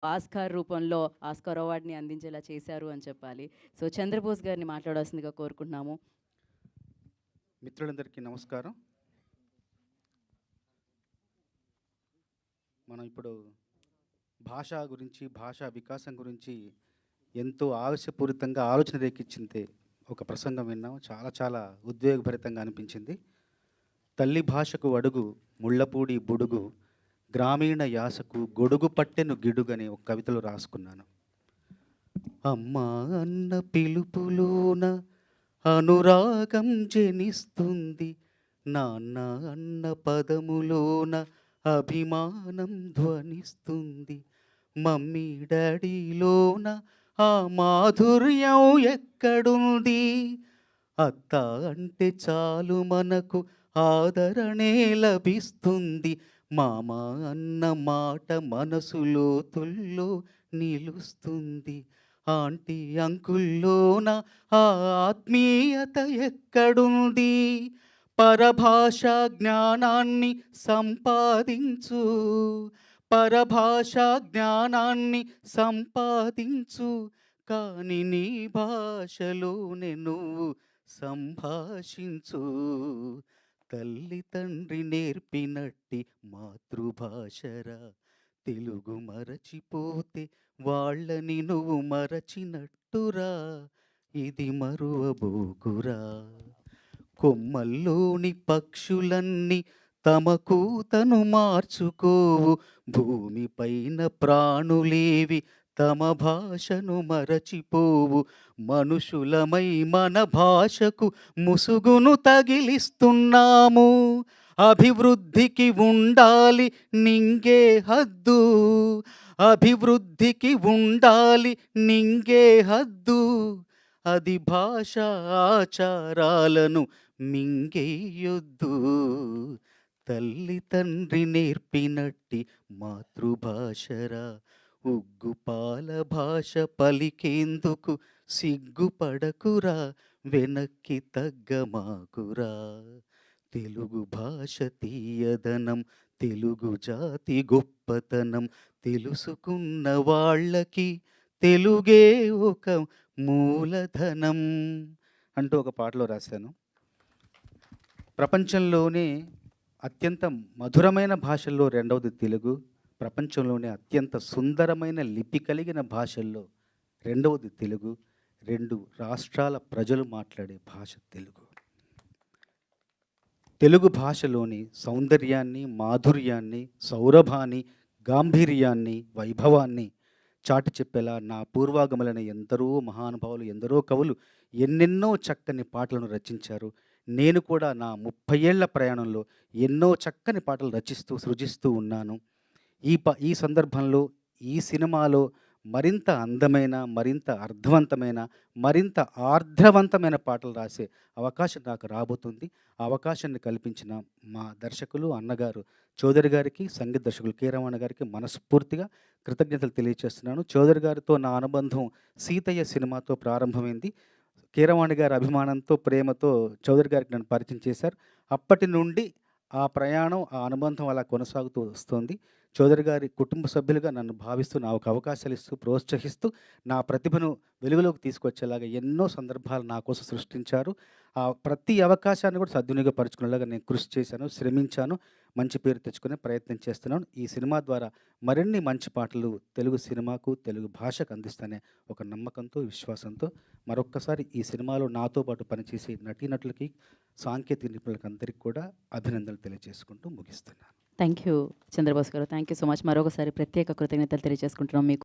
Oscar రూపంలో Oscar అవార్డ్‌ని అందించేలా చేశారు అని చెప్పాలి. సో, చంద్రబోస్ గారిని మాట్లాడాల్సిందిగా కోరుకుంటున్నాము. మిత్రులందరికీ నమస్కారం. మనం ఇప్పుడు భాష గురించి, భాషా వికాసం గురించి ఎంతో ఆవేశపూరితంగా ఆలోచన రేకిచ్చిందే ఒక ప్రసంగం విన్నాం. చాలా చాలా ఉద్వేగభరితంగా అనిపించింది. తల్లి భాషకు అడుగు ముళ్ళపూడి బుడుగు, గ్రామీణ యాసకు గొడుగు పట్టెను గిడుగని ఒక కవితలో రాసుకున్నాను. అమ్మా అన్న పిలుపులోన అనురాగం జనిస్తుంది, నాన్న అన్న పదములోన అభిమానం ధ్వనిస్తుంది, మమ్మీ డాడీలోన ఆ మాధుర్యం ఎక్కడుంది, అత్త అంటే చాలు మనకు ఆదరణే లభిస్తుంది, మామ అన్న మాట మనసులో తుల్లో నిలుస్తుంది, ఆంటీ అంకుల్లోన ఆ ఆత్మీయత ఎక్కడుంది, పరభాషా జ్ఞానాన్ని సంపాదించు, పరభాషా జ్ఞానాన్ని సంపాదించు, కాని నీ భాషలోనే నువ్వు సంభాషించు, తల్లి తండ్రి నేర్పినట్టి మాతృభాషరా, తెలుగు మరచిపోతే వాళ్ళని నువ్వు మరచినట్టురా, ఇది మరువబోకురా, కొమ్మల్లోని పక్షులన్నీ తమ కూతను మార్చుకోవు, భూమిపైన ప్రాణులేవి తమ భాషను మరచిపోవు, మనుషులమై మన భాషకు ముసుగును తగిలిస్తున్నాము, అభివృద్ధికి ఉండాలి నింగే హద్దు, అభివృద్ధికి ఉండాలి నింగే హద్దు, అది భాష ఆచారాలను మింగేయొద్దు, తల్లి తండ్రి నేర్పినట్టి మాతృభాషరా, ఉగ్గుపాల భాష పలికేందుకు సిగ్గుపడకురా, వెనక్కి తగ్గమాకురా, తెలుగు భాష తీయదనం, తెలుగు జాతి గొప్పతనం, తెలుసుకున్న వాళ్ళకి తెలుగే ఒక మూలధనం అంటూ ఒక పాటలో రాశాను. ప్రపంచంలోనే అత్యంత మధురమైన భాషల్లో రెండవది తెలుగు, ప్రపంచంలోనే అత్యంత సుందరమైన లిపి కలిగిన భాషల్లో రెండవది తెలుగు, 2 రాష్ట్రాల ప్రజలు మాట్లాడే భాష తెలుగు. తెలుగు భాషలోని సౌందర్యాన్ని, మాధుర్యాన్ని, సౌరభాన్ని, గాంభీర్యాన్ని, వైభవాన్ని చాటి చెప్పేలా నా పూర్వాగములైన ఎందరో మహానుభావులు, ఎందరో కవులు ఎన్నెన్నో చక్కని పాటలను రచించారు. నేను కూడా నా 30 ఏళ్ల ప్రయాణంలో ఎన్నో చక్కని పాటలు రచిస్తూ, సృజిస్తూ ఉన్నాను. ఈ సందర్భంలో ఈ సినిమాలో మరింత అందమైన, మరింత అర్థవంతమైన, మరింత ఆర్ద్రవంతమైన పాటలు రాసే అవకాశం నాకు రాబోతుంది. ఆ అవకాశాన్ని కల్పించిన మా దర్శకులు, అన్నగారు చౌదరి గారికి, సంగీత దర్శకులు కె. రమణ గారికి మనస్ఫూర్తిగా కృతజ్ఞతలు తెలియజేస్తున్నాను. చౌదరి గారితో నా అనుబంధం 'సీతయ్య' సినిమాతో ప్రారంభమైంది. కె. రమణ గారి అభిమానంతో, ప్రేమతో చౌదరి గారికి నన్ను పరిచయం చేశారు. అప్పటి నుండి ఆ ప్రయాణం, ఆ అనుబంధం అలా కొనసాగుతూ వస్తోంది. చౌదరి గారి కుటుంబ సభ్యులుగా నన్ను భావిస్తూ, నాకు అవకాశాలు ఇస్తూ, ప్రోత్సహిస్తూ, నా ప్రతిభను వెలుగులోకి తీసుకొచ్చేలాగా ఎన్నో సందర్భాలు నా కోసం సృష్టించారు. ఆ ప్రతి అవకాశాన్ని కూడా సద్వినియోగపరుచుకునేలాగా నేను కృషి చేశాను, శ్రమించాను, మంచి పేరు తెచ్చుకునే ప్రయత్నం చేస్తున్నాను. ఈ సినిమా ద్వారా మరిన్ని మంచి పాటలు తెలుగు సినిమాకు, తెలుగు భాషకు అందిస్తానే ఒక నమ్మకంతో, విశ్వాసంతో మరొక్కసారి ఈ సినిమాలో నాతో పాటు పనిచేసే నటీనటులకి, సాంకేతిక నిపుణులకు అందరికీ కూడా అభినందనలు తెలియజేసుకుంటూ ముగిస్తున్నాను. థ్యాంక్ యూ చంద్రబోస్ గారు. Thank you so much. మరొకసారి ప్రత్యేక కృతజ్ఞతలు తెలియజేసుకుంటున్నాం మీకు.